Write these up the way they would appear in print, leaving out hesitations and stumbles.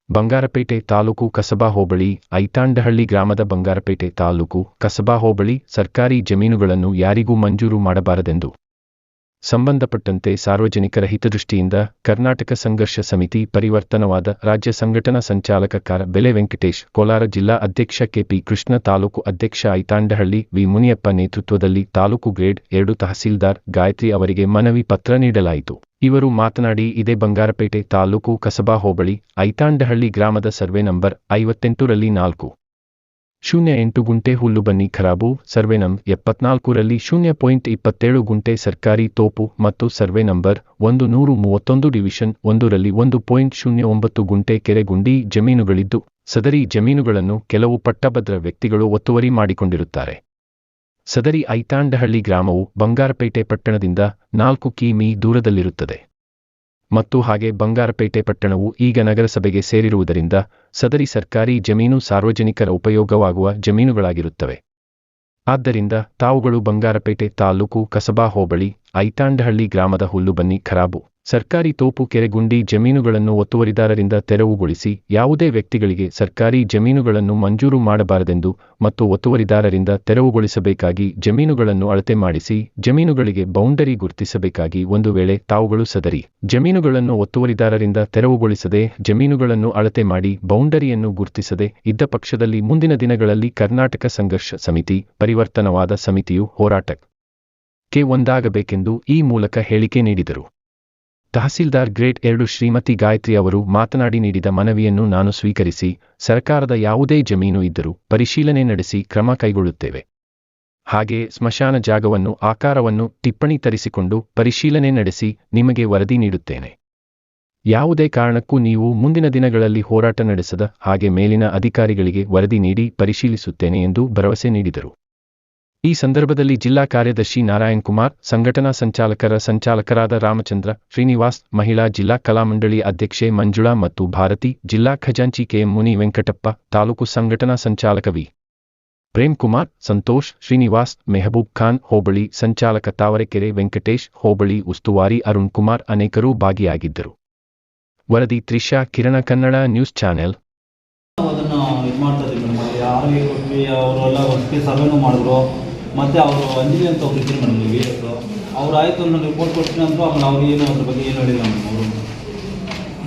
ಬಂಗಾರಪೇಟೆ ತಾಲೂಕು ಕಸಬಾ ಹೋಬಳಿ ಐತಾಂಡಹಳ್ಳಿ ಗ್ರಾಮದ ಬಂಗಾರಪೇಟೆ ತಾಲೂಕು ಕಸಬಾ ಹೋಬಳಿ ಸರ್ಕಾರಿ ಜಮೀನುಗಳನ್ನು ಯಾರಿಗೂ ಮಂಜೂರು ಮಾಡಬಾರದೆಂದು ಸಂಬಂಧಪಟ್ಟಂತೆ ಸಾರ್ವಜನಿಕರ ಹಿತದೃಷ್ಟಿಯಿಂದ ಕರ್ನಾಟಕ ಸಂಘರ್ಷ ಸಮಿತಿ ಪರಿವರ್ತನವಾದ ರಾಜ್ಯ ಸಂಘಟನಾ ಸಂಚಾಲಕ ಕಾರ ಬೆಲೆ ವೆಂಕಟೇಶ್, ಕೋಲಾರ ಜಿಲ್ಲಾ ಅಧ್ಯಕ್ಷ ಕೆಪಿ ಕೃಷ್ಣ, ತಾಲೂಕು ಅಧ್ಯಕ್ಷ ಐತಾಂಡಹಳ್ಳಿ ವಿ ಮುನಿಯಪ್ಪ ನೇತೃತ್ವದಲ್ಲಿ ತಾಲೂಕು ಗ್ರೇಡ್ 2 ತಹಸೀಲ್ದಾರ್ ಗಾಯತ್ರಿ ಅವರಿಗೆ ಮನವಿ ಪತ್ರ ನೀಡಲಾಯಿತು. ಇವರು ಮಾತನಾಡಿ, ಇದೇ ಬಂಗಾರಪೇಟೆ ತಾಲೂಕು ಕಸಬಾ ಹೋಬಳಿ ಐತಾಂಡಹಳ್ಳಿ ಗ್ರಾಮದ ಸರ್ವೆ ನಂಬರ್ 58ರಲ್ಲಿ 4.08 ಗುಂಟೆ ಹುಲ್ಲು ಬನ್ನಿ ಖರಾಬು, ಸರ್ವೆ ನಂಬರ್ 74ರಲ್ಲಿ 0.27 ಗುಂಟೆ ಸರ್ಕಾರಿ ತೋಪು ಮತ್ತು ಸರ್ವೆ ನಂಬರ್ 131 ಡಿವಿಷನ್ 1ರಲ್ಲಿ 1.09 ಗುಂಟೆ ಕೆರೆಗುಂಡಿ ಜಮೀನುಗಳಿದ್ದು, ಸದರಿ ಜಮೀನುಗಳನ್ನು ಕೆಲವು ಪಟ್ಟಭದ್ರ ವ್ಯಕ್ತಿಗಳು ಒತ್ತುವರಿ ಮಾಡಿಕೊಂಡಿರುತ್ತಾರೆ. ಸದರಿ ಐತಾಂಡಹಳ್ಳಿ ಗ್ರಾಮವು ಬಂಗಾರಪೇಟೆ ಪಟ್ಟಣದಿಂದ 4 ಕಿ.ಮೀ ದೂರದಲ್ಲಿರುತ್ತದೆ ಮತ್ತು ಹಾಗೆ ಬಂಗಾರಪೇಟೆ ಪಟ್ಟಣವು ಈಗ ನಗರಸಭೆಗೆ ಸೇರಿರುವುದರಿಂದ ಸದರಿ ಸರ್ಕಾರಿ ಜಮೀನು ಸಾರ್ವಜನಿಕರ ಉಪಯೋಗವಾಗುವ ಜಮೀನುಗಳಾಗಿರುತ್ತವೆ. ಆದ್ದರಿಂದ ತಾವುಗಳು ಬಂಗಾರಪೇಟೆ ತಾಲೂಕು ಕಸಬಾ ಹೋಬಳಿ ಐತಾಂಡಹಳ್ಳಿ ಗ್ರಾಮದ ಹುಲ್ಲು ಬನ್ನಿ ಖರಾಬು ಸರ್ಕಾರಿ ತೋಪು ಕೆರೆಗುಂಡಿ ಜಮೀನುಗಳನ್ನು ಒತ್ತುವರಿದಾರರಿಂದ ತೆರವುಗೊಳಿಸಿ ಯಾವುದೇ ವ್ಯಕ್ತಿಗಳಿಗೆ ಸರ್ಕಾರಿ ಜಮೀನುಗಳನ್ನು ಮಂಜೂರು ಮಾಡಬಾರದೆಂದು ಮತ್ತು ಒತ್ತುವರಿದಾರರಿಂದ ತೆರವುಗೊಳಿಸಬೇಕಾಗಿ ಜಮೀನುಗಳನ್ನು ಅಳತೆ ಮಾಡಿಸಿ ಜಮೀನುಗಳಿಗೆ ಬೌಂಡರಿ ಗುರುತಿಸಬೇಕಾಗಿ, ಒಂದು ವೇಳೆ ತಾವುಗಳು ಸದರಿ ಜಮೀನುಗಳನ್ನು ಒತ್ತುವರಿದಾರರಿಂದ ತೆರವುಗೊಳಿಸದೆ ಜಮೀನುಗಳನ್ನು ಅಳತೆ ಮಾಡಿ ಬೌಂಡರಿಯನ್ನು ಗುರುತಿಸದೆ ಇದ್ದ ಪಕ್ಷದಲ್ಲಿ ಮುಂದಿನ ದಿನಗಳಲ್ಲಿ ಕರ್ನಾಟಕ ಸಂಘರ್ಷ ಸಮಿತಿ ಪರಿವರ್ತನವಾದ ಸಮಿತಿಯು ಹೋರಾಟಕ್ಕೆ ಒಂದಾಗಬೇಕೆಂದು ಈ ಮೂಲಕ ಹೇಳಿಕೆ ನೀಡಿದರು. ತಹಸೀಲ್ದಾರ್ ಗ್ರೇಡ್ 2 ಶ್ರೀಮತಿ ಗಾಯತ್ರಿ ಅವರು ಮಾತನಾಡಿ, ನೀಡಿದ ಮನವಿಯನ್ನು ನಾನು ಸ್ವೀಕರಿಸಿ ಸರ್ಕಾರದ ಯಾವುದೇ ಜಮೀನು ಇದ್ದರೂ ಪರಿಶೀಲನೆ ನಡೆಸಿ ಕ್ರಮ ಕೈಗೊಳ್ಳುತ್ತೇವೆ. ಹಾಗೆ ಸ್ಮಶಾನ ಜಾಗವನ್ನು ಆಕಾರವನ್ನು ಟಿಪ್ಪಣಿ ತರಿಸಿಕೊಂಡು ಪರಿಶೀಲನೆ ನಡೆಸಿ ನಿಮಗೆ ವರದಿ ನೀಡುತ್ತೇನೆ. ಯಾವುದೇ ಕಾರಣಕ್ಕೂ ನೀವು ಮುಂದಿನ ದಿನಗಳಲ್ಲಿ ಹೋರಾಟ ನಡೆಸದ ಹಾಗೆ ಮೇಲಿನ ಅಧಿಕಾರಿಗಳಿಗೆ ವರದಿ ನೀಡಿ ಪರಿಶೀಲಿಸುತ್ತೇನೆ ಎಂದು ಭರವಸೆ ನೀಡಿದರು. ಈ ಸಂದರ್ಭದಲ್ಲಿ ಜಿಲ್ಲಾ ಕಾರ್ಯದರ್ಶಿ ನಾರಾಯಣ್ ಕುಮಾರ್, ಸಂಘಟನಾ ಸಂಚಾಲಕರಾದ ರಾಮಚಂದ್ರ, ಶ್ರೀನಿವಾಸ್, ಮಹಿಳಾ ಜಿಲ್ಲಾ ಕಲಾಮಂಡಳಿ ಅಧ್ಯಕ್ಷೆ ಮಂಜುಳಾ ಮತ್ತು ಭಾರತಿ, ಜಿಲ್ಲಾ ಖಜಾಂಚಿ ಕೆಎಂ ಮುನಿ ವೆಂಕಟಪ್ಪ, ತಾಲೂಕು ಸಂಘಟನಾ ಸಂಚಾಲಕ ವಿ ಪ್ರೇಮ್ ಕುಮಾರ್, ಸಂತೋಷ್, ಶ್ರೀನಿವಾಸ್, ಮೆಹಬೂಬ್ ಖಾನ್, ಹೋಬಳಿ ಸಂಚಾಲಕ ತಾವರೆಕೆರೆ ವೆಂಕಟೇಶ್, ಹೋಬಳಿ ಉಸ್ತುವಾರಿ ಅರುಣ್ ಕುಮಾರ್ ಅನೇಕರು ಭಾಗಿಯಾಗಿದ್ದರು. ವರದಿ ತ್ರಿಷಾ, ಕಿರಣ, ಕನ್ನಡ ನ್ಯೂಸ್ ಚಾನೆಲ್. ಅವರೆಲ್ಲ ಒಟ್ಟಿಗೆ ಸರ್ವೆನೂ ಮಾಡಿದ್ರು. ಮತ್ತು ಅವರು ಅಂಜಲಿ ಅಂತ ಒಬ್ರು ಇದ್ರು ಮೇಡಮ್, ವಿ ಎಸ್ ಅವ್ರು ಆಯಿತು ನಾನು ರಿಪೋರ್ಟ್ ಕೊಡ್ತೀನಿ ಅಂದರು. ಆಮೇಲೆ ಅವ್ರು ಏನು ಅದ್ರ ಬಗ್ಗೆ ಏನು ಹೇಳಿಲ್ಲ ಮೇಡಮ್. ಅವರು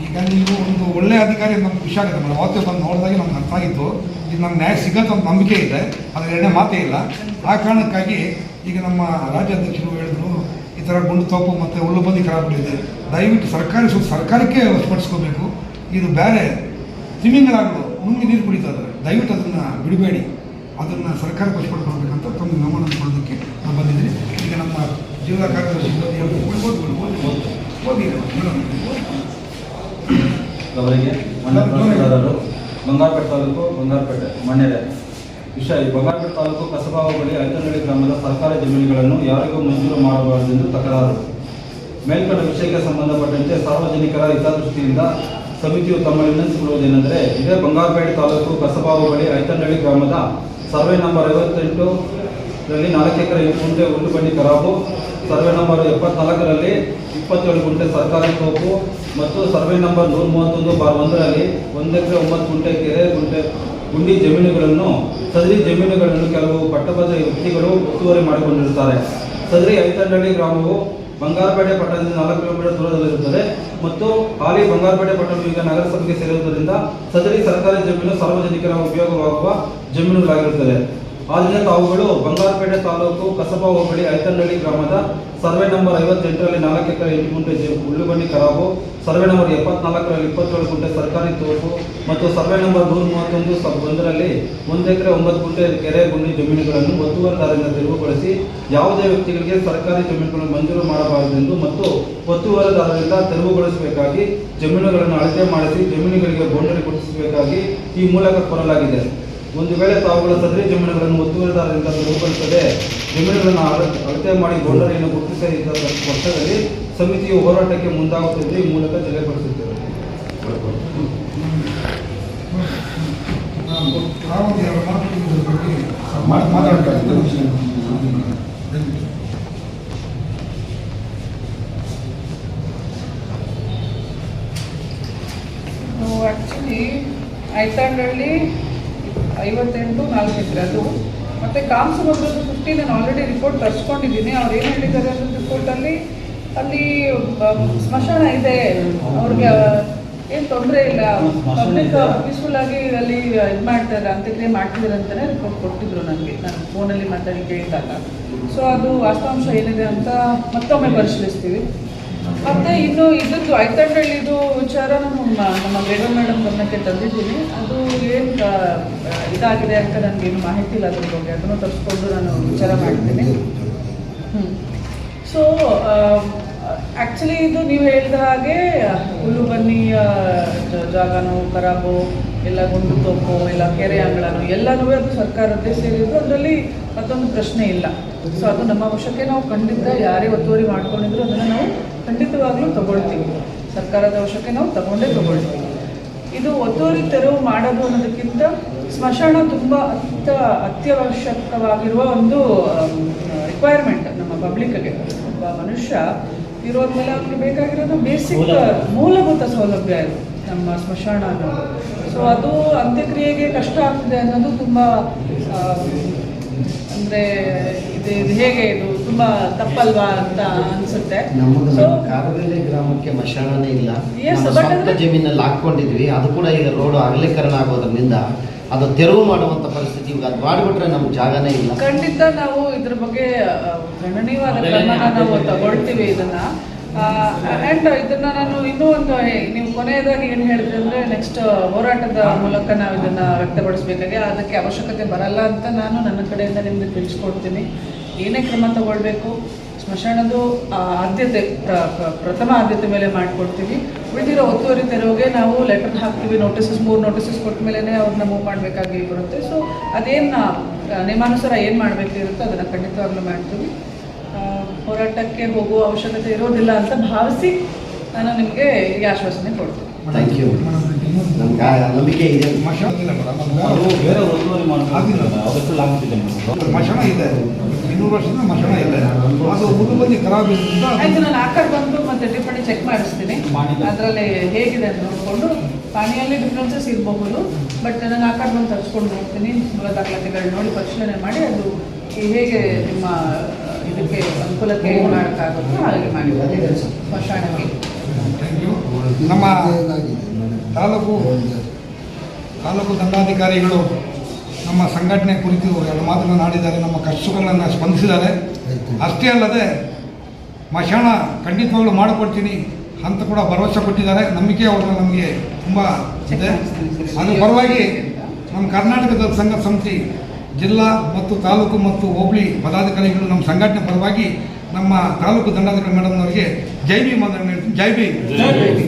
ಈಗ ನೀವು ಒಂದು ಒಳ್ಳೆಯ ಅಧಿಕಾರಿ ನಮ್ಗೆ ಖುಷಿ ಆಗುತ್ತೆ ಮೇಡಮ್. ಅವತ್ತೇ ಬಂದು ನೋಡಿದಾಗ ನಮ್ಗೆ ಅರ್ಥ ಆಗಿತ್ತು, ಈಗ ನಮ್ಮ ನ್ಯಾಯ ಸಿಗತ್ತೆ ಅಂತ ನಂಬಿಕೆ ಇದೆ, ಅದ್ರ ಎರಡನೇ ಮಾತೇ ಇಲ್ಲ. ಆ ಕಾರಣಕ್ಕಾಗಿ ಈಗ ನಮ್ಮ ರಾಜ್ಯಾಧ್ಯಕ್ಷರು ಹೇಳಿದ್ರು, ಈ ಥರ ಗುಂಡು ತೋಪು ಮತ್ತು ಹುಲ್ಲು ಬಂದಿ ಖರಾಬಿದೆ, ದಯವಿಟ್ಟು ಸರ್ಕಾರಕ್ಕೆ ವಶಪಡಿಸ್ಕೋಬೇಕು. ಇದು ಬೇರೆ ಜಮೀನುಗಳಾಗಲು ನುಂಗಿ ನೀರು ಕುಡಿತಾರೆ, ದಯವಿಟ್ಟು ಅದನ್ನು ಬಿಡಬೇಡಿ, ಅದನ್ನು ಸರ್ಕಾರಕ್ಕೆ ವಶಪಡಿಸ್ಕೊಳ್ಬೇಕಂತ ತಮ್ಮ ಗಮನ ಕೊಡೋದಕ್ಕೆ ನಾವು ಬಂದಿದ್ದೀವಿ. ಈಗ ನಮ್ಮ ಜಿಲ್ಲಾ ಕಾರ್ಯದರ್ಶಿ ಅವರಿಗೆ ಬಂಗಾರಪೇಟೆ ತಾಲೂಕು ಬಂಗಾರಪೇಟೆ ಮಣ್ಣೆರೆ ವಿಷಯ. ಬಂಗಾರಪೇಟೆ ತಾಲೂಕು ಕಸಬಾ ಹೋಬಳಿ ಐತಾಂಡಹಳ್ಳಿ ಗ್ರಾಮದ ಸರ್ಕಾರಿ ಜಮೀನುಗಳನ್ನು ಯಾರಿಗೂ ಮಂಜೂರು ಮಾಡಬಾರದೆಂದು ತಕರಾರು. ಮೇಲ್ಕಂಡ ವಿಷಯಕ್ಕೆ ಸಂಬಂಧಪಟ್ಟಂತೆ ಸಾರ್ವಜನಿಕರ ಹಿತದೃಷ್ಟಿಯಿಂದ ಸಮಿತಿಯು ತಮ್ಮ ವಿನಂತಿಸಿಕೊಳ್ಳುವುದೇನೆಂದರೆ, ಇದೇ ಬಂಗಾರಪೇಟೆ ತಾಲೂಕು ಕಸಬಾ ಹೋಬಳಿ ಐತಾಂಡಹಳ್ಳಿ ಗ್ರಾಮದ ಸರ್ವೆ ನಂಬರ್ 58ರಲ್ಲಿ 4 ಎಕರೆ 8 ಗುಂಟೆ ಹುಲ್ಲು ಬನ್ನಿ ಖರಾಬು, ಸರ್ವೆ ನಂಬರ್ 74ರಲ್ಲಿ 27 ಗುಂಟೆ ಸರ್ಕಾರಿ ತೋಪು ಮತ್ತು ಸರ್ವೆ ನಂಬರ್ 131/1ರಲ್ಲಿ 1 ಎಕರೆ 9 ಗುಂಟೆ ಕೆರೆ ಗುಂಡಿ ಜಮೀನುಗಳನ್ನು ಸದರಿ ಜಮೀನುಗಳನ್ನು ಕೆಲವು ಪಟ್ಟಭದ್ರ ವ್ಯಕ್ತಿಗಳು ಒತ್ತುವರಿ ಮಾಡಿಕೊಂಡಿರುತ್ತಾರೆ. ಸದರಿ ಐತಾಂಡಹಳ್ಳಿ ಗ್ರಾಮವು ಬಂಗಾರಪೇಟೆ ಪಟ್ಟಣದಿಂದ 4 ಕಿಲೋಮೀಟರ್ ದೂರದಲ್ಲಿರುತ್ತದೆ ಮತ್ತು ಹಾಲಿ ಬಂಗಾರಪೇಟೆ ಪಟ್ಟಣವು ಈಗ ನಗರಸಭೆಗೆ ಸೇರಿರುವುದರಿಂದ ಸದರಿ ಸರ್ಕಾರಿ ಜಮೀನು ಸಾರ್ವಜನಿಕರ ಉಪಯೋಗವಾಗುವ ಜಮೀನುಗಳಾಗಿರುತ್ತದೆ. ಆದ್ದರಿಂದ ತಾವುಗಳು ಬಂಗಾರಪೇಟೆ ತಾಲೂಕು ಕಸಬಾ ಹೋಬಳಿ ಐತಾಂಡಹಳ್ಳಿ ಗ್ರಾಮದ ಸರ್ವೆ ನಂಬರ್ 58ರಲ್ಲಿ 4 ಎಕರೆ 8 ಗುಂಟೆ ಹುಲ್ಲು ಬನ್ನಿ ಖರಾಬು, ಸರ್ವೆ ನಂಬರ್ 74ರಲ್ಲಿ 27 ಗುಂಟೆ ಸರ್ಕಾರಿ ತೋಪು ಮತ್ತು ಸರ್ವೆ ನಂಬರ್ 131/1ರಲ್ಲಿ 1 ಎಕರೆ 9 ಗುಂಟೆ ಕೆರೆ ಗುಂಡಿ ಜಮೀನುಗಳನ್ನು ಒತ್ತುವರಿದಾರರಿಂದ ತೆರವುಗೊಳಿಸಿ ಯಾವುದೇ ವ್ಯಕ್ತಿಗಳಿಗೆ ಸರ್ಕಾರಿ ಜಮೀನುಗಳನ್ನು ಮಂಜೂರು ಮಾಡಬಾರದೆಂದು ಮತ್ತು ಒತ್ತುವರಿದಾರರಿಂದ ತೆರವುಗೊಳಿಸಬೇಕಾಗಿ ಜಮೀನುಗಳನ್ನು ಅಳತೆ ಮಾಡಿಸಿ ಜಮೀನುಗಳಿಗೆ ಬೌಂಡರಿ ಗುರುತಿಸಬೇಕಾಗಿ ಈ ಮೂಲಕ ಕೋರಲಾಗಿದೆ. ಒಂದು ವೇಳೆ ತಾವುಗಳ ಸದರಿ ಜಮೀನುಗಳನ್ನು ಒತ್ತುವರಿದಾರರಿಂದ ತೆರವುಗೊಳಿಸದೆ ಜಮೀನುಗಳನ್ನು ಅಳತೆ ಮಾಡಿ ಬೌಂಡರಿಯನ್ನು ಗುರುತಿಸಿದ ಪಕ್ಷದಲ್ಲಿ ಸಮಿತಿಯು ಹೋರಾಟಕ್ಕೆ ಮುಂದಾಗುತ್ತಿದ್ದು ಈ ಮೂಲಕ ತಿಳಿಯಪಡಿಸುತ್ತೇವೆ. actually ಐತಾಂಡಹಳ್ಳಿ 58 4 ಎಕರೆ ಅದು. ಮತ್ತು ಕಾಮಸಮುದ್ರದ 50 ನಾನು ಆಲ್ರೆಡಿ ರಿಪೋರ್ಟ್ ತರಿಸ್ಕೊಂಡಿದ್ದೀನಿ. ಅವ್ರು ಏನು ಹೇಳಿದ್ದಾರೆ ಅನ್ನೋದು ರಿಪೋರ್ಟಲ್ಲಿ ಅಲ್ಲಿ ಸ್ಮಶಾನ ಇದೆ, ಅವ್ರಿಗೆ ಏನು ತೊಂದರೆ ಇಲ್ಲ, ಪಬ್ಲಿಕ್ ಪೀಸ್ಫುಲ್ ಆಗಿ ಅಲ್ಲಿ ಇದು ಮಾಡ್ತಾರೆ, ಅಂತ್ಯಕ್ರಿಯೆ ಮಾಡ್ತಿದ್ದಾರೆ ಅಂತಲೇ ರಿಪೋರ್ಟ್ ಕೊಟ್ಟಿದ್ರು ನನಗೆ, ನಾನು ಫೋನಲ್ಲಿ ಮಾತಾಡಿ ಕೇಳಿದಾಗ. ಸೊ ಅದು ವಾಸ್ತವಾಂಶ ಏನಿದೆ ಅಂತ ಮತ್ತೊಮ್ಮೆ ಪರಿಶೀಲಿಸ್ತೀವಿ. ಮತ್ತು ಇನ್ನು ಇದದ್ದು ಐತಾಂಡಹಳ್ಳಿದು ವಿಚಾರ ನಮ್ಮ ಮೇಡಮ್ ಗಮನಕ್ಕೆ ತಂದಿದ್ದೀನಿ. ಅದು ಏನು ಇದಾಗಿದೆ ಅಂತ ನನಗೇನು ಮಾಹಿತಿ ಇಲ್ಲ ಅದ್ರ ಬಗ್ಗೆ, ಅದನ್ನು ತರಿಸ್ಕೊಂಡು ನಾನು ವಿಚಾರ ಮಾಡ್ತೀನಿ. ಸೊ ಆ್ಯಕ್ಚುಲಿ ಇದು ನೀವು ಹೇಳಿದ ಹಾಗೆ ಹುಲ್ಲು ಬನ್ನಿಯ ಜಾಗನೋ ಖರಾಬು ಎಲ್ಲ ಗುಂಡು ತೋಪು ಎಲ್ಲ ಕೆರೆ ಅಂಗಳನೋ ಎಲ್ಲನೂ ಅದು ಸರ್ಕಾರದ್ದೇ ಸೇರಿದ್ದು, ಅದರಲ್ಲಿ ಮತ್ತೊಂದು ಪ್ರಶ್ನೆ ಇಲ್ಲ. ಸೊ ಅದು ನಮ್ಮ ವಶಕ್ಕೆ ನಾವು ಖಂಡಿತ ಯಾರೇ ಒತ್ತುವರಿ ಮಾಡ್ಕೊಂಡಿದ್ರು ಅದನ್ನು ನಾವು ಖಂಡಿತವಾಗ್ಲೂ ತಗೊಳ್ತೀವಿ, ಸರ್ಕಾರದ ವಶಕ್ಕೆ ನಾವು ತಗೊಳ್ತೀವಿ. ಇದು ಒತ್ತುವರಿ ತೆರವು ಮಾಡೋದು ಅನ್ನೋದಕ್ಕಿಂತ ಸ್ಮಶಾನ ತುಂಬ ಅತ್ಯವಶ್ಯಕವಾಗಿರುವ ಒಂದು ರಿಕ್ವೈರ್ಮೆಂಟ್ ನಮ್ಮ ಪಬ್ಲಿಕ್ಗೆ. ಒಬ್ಬ ಮನುಷ್ಯ ಇರೋದ್ಮೇಲೆ ಅವ್ರಿಗೆ ಬೇಕಾಗಿರೋದು ಬೇಸಿಕ್ ಮೂಲಭೂತ ಸೌಲಭ್ಯ ಇದು ನಮ್ಮ ಸ್ಮಶಾನ ಅನ್ನೋದು. ಸೊ ಅದು ಅಂತ್ಯಕ್ರಿಯೆಗೆ ಕಷ್ಟ ಆಗ್ತಿದೆ ಅನ್ನೋದು ತುಂಬ ಅಂದರೆ ಇದು ಹೇಗೆ ಇದು ತುಂಬ ತಪ್ಪಲ್ವಾ ಅಂತ ಅನಿಸುತ್ತೆ. ಸೊ ಕಾರವೇಲೆ ಗ್ರಾಮಕ್ಕೆ ಮಶಾಣನೇ ಇಲ್ಲ, ಸ್ವಂತ ಜಮೀನಲ್ಲಿ ಹಾಕ್ಕೊಂಡಿದ್ವಿ. ಅದು ಕೂಡ ಈಗ ರೋಡ್ ಅಗಲೀಕರಣ ಆಗೋದ್ರಿಂದ ಅದು ತೆರವು ಮಾಡುವಂಥ ಪರಿಸ್ಥಿತಿ, ಈಗ ಅದು ಮಾಡಿಬಿಟ್ರೆ ನಮ್ಗೆ ಜಾಗನೇ ಇಲ್ಲ. ಖಂಡಿತ ನಾವು ಇದ್ರ ಬಗ್ಗೆ ಗಣನೀಯವಾದ ಕ್ರಮನ ನಾವು ತಗೊಳ್ತೀವಿ ಇದನ್ನು. ಆ್ಯಂಡ್ ಇದನ್ನು ನಾನು ಇನ್ನೂ ಒಂದು ನೀವು ಕೊನೆಯದಾಗಿ ಏನು ಹೇಳಿದ್ರಿ ಅಂದರೆ ನೆಕ್ಸ್ಟ್ ಹೋರಾಟದ ಮೂಲಕ ನಾವು ಇದನ್ನು ವ್ಯಕ್ತಪಡಿಸಬೇಕಾಗಿ ಅದಕ್ಕೆ ಅವಶ್ಯಕತೆ ಬರಲ್ಲ ಅಂತ ನಾನು ನನ್ನ ಕಡೆಯಿಂದ ನಿಮಗೆ ತಿಳಿಸ್ಕೊಡ್ತೀನಿ. ಏನೇ ಕ್ರಮ ತಗೊಳ್ಬೇಕು ಸ್ಮಶಾನದ್ದು ಆದ್ಯತೆ ಪ್ರಥಮ ಆದ್ಯತೆ ಮೇಲೆ ಮಾಡಿಕೊಡ್ತೀವಿ. ಉಳಿದಿರೋ ಒತ್ತುವರಿ ತೆರವಿಗೆ ನಾವು ಲೆಟರ್ ಹಾಕ್ತೀವಿ, 3 ನೋಟಿಸಸ್ ಕೊಟ್ಟ ಮೇಲೇ ಅವ್ರನ್ನ ಮೂವ್ ಮಾಡಬೇಕಾಗಿ ಬರುತ್ತೆ. ಸೊ ಅದೇನು ನಿಯಮಾನುಸಾರ ಏನು ಮಾಡಬೇಕಿರುತ್ತೋ ಅದನ್ನು ಖಂಡಿತವಾಗ್ಲೂ ಮಾಡ್ತೀವಿ. ಹೋರಾಟಕ್ಕೆ ಹೋಗುವ ಅವಶ್ಯಕತೆ ಇರೋದಿಲ್ಲ ಅಂತ ಭಾವಿಸಿ ನಾನು ನಿಮಗೆ ಈ ಆಶ್ವಾಸನೆ ಕೊಡ್ತೀನಿ. Thank you. ನಮ್ಗೆ ನಂಬಿಕೆ ಇದೆ. ಮಶಾನ ಇಲ್ಲ ಮೇಡಮ್, ಬೇರೆ ಒತ್ತುವರಿ ಮಾಡ್ತಿಲ್ಲ, ಅವತ್ತು ಮಶಾನ ಇದೆ, 200 ವರ್ಷದ ಮಶಾನ ಇದೆ. ಅದು ಹುಲ್ಲು ಬನ್ನಿ ಖರಾಬ್ ಇರೋದ್ರಿಂದ ಆಯಿತು, ನಾನು ಆ ಕಡೆ ಬಂದು ಮತ್ತೆ ಟಿಪ್ಪಣಿ ಚೆಕ್ ಮಾಡಿಸ್ತೀನಿ, ಅದರಲ್ಲಿ ಹೇಗಿದೆ ಅಂತ ನೋಡಿಕೊಂಡು. ಪಾಣಿಯಲ್ಲಿ ಡಿಫ್ರೆನ್ಸಸ್ ಇರಬಹುದು, ಬಟ್ ನಾನು ಆ ಕಡೆ ಬಂದು ತರಿಸ್ಕೊಂಡು ಹೋಗ್ತೀನಿ. ಮೂಲ ದಾಖಲಾತಿಗಳು ನೋಡಿ ಪರಿಶೀಲನೆ ಮಾಡಿ ಅದು ಹೇಗೆ ನಿಮ್ಮ ಇದಕ್ಕೆ ಅನುಕೂಲಕ್ಕೆ ಏನು ಮಾಡೋಕ್ಕಾಗುತ್ತೋ ಹಾಗೆ ಮಾಡಿ ಸ್ಮಶಾನಕ್ಕೆ. Thank you. ನಮ್ಮ ತಾಲೂಕು ದಂಡಾಧಿಕಾರಿಗಳು ನಮ್ಮ ಸಂಘಟನೆ ಕುರಿತು 2 ಮಾತುಗಳನ್ನು ಆಡಿದ್ದಾರೆ, ನಮ್ಮ ಕಷ್ಟಗಳನ್ನು ಸ್ಪಂದಿಸಿದ್ದಾರೆ. ಅಷ್ಟೇ ಅಲ್ಲದೆ ಮಶಾನ ಖಂಡಿತವಾಗ್ಲೂ ಮಾಡಿಕೊಡ್ತೀನಿ ಅಂತ ಕೂಡ ಭರವಸೆ ಕೊಟ್ಟಿದ್ದಾರೆ. ನಂಬಿಕೆ ಅವ್ರನ್ನ ನಮಗೆ ತುಂಬ ಇದೆ. ಅದ್ರ ಪರವಾಗಿ ನಮ್ಮ ಕರ್ನಾಟಕದ ಸಂಘ ಸಮಿತಿ ಜಿಲ್ಲಾ ಮತ್ತು ತಾಲೂಕು ಮತ್ತು ಹೋಬಳಿ ಪದಾಧಿಕಾರಿಗಳು ನಮ್ಮ ಸಂಘಟನೆ ಪರವಾಗಿ ನಮ್ಮ ತಾಲೂಕು ದಂಡಾಧಿಕಾರಿ ಮೇಡಮ್ನವರಿಗೆ ಜೈ ಭೀಮ್. ಜೈ ಭೀಮ್.